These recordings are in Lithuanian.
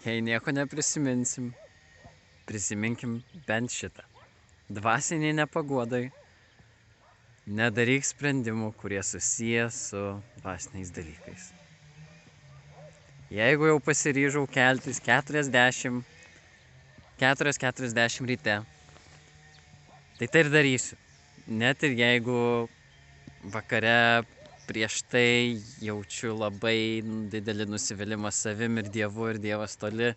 Jei nieko neprisiminsim, prisiminkim bent šitą. Dvasiniai nepaguodai, nedaryk sprendimų, kurie susiję su dvasiniais dalykais. Jeigu jau pasiryžau keltis 4:40 ryte, tai ir darysiu. Net ir jeigu vakare prieš tai jaučiu labai didelį nusivylimą savim ir Dievu, ir Dievas toli,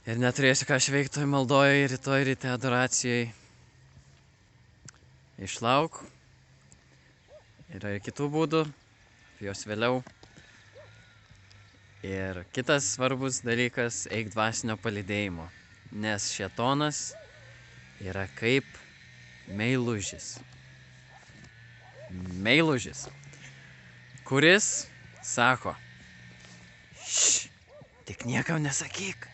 ir neturėsiu ką aš veikti toj maldoj rytoj ryte adoracijai. Išlauk. Yra ir kitų būdų, jos vėliau. Ir kitas svarbus dalykas - eik dvasinio palydėjimo, nes šėtonas yra kaip meilužis. Meilužis, kuris sako, tik niekam nesakyk,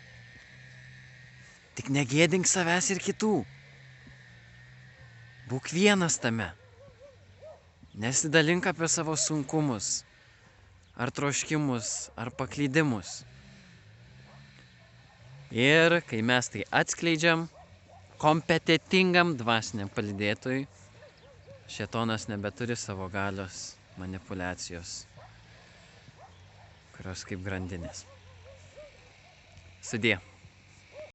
tik negėdink savęs ir kitų, būk vienas tame, nesidalink apie savo sunkumus, ar troškimus, ar paklydimus. Ir kai mes tai atskleidžiam kompetentingam dvasiniam palydėtojui, šėtonas nebeturi savo galios manipulacijos, kurios kaip grandinės. Sudie.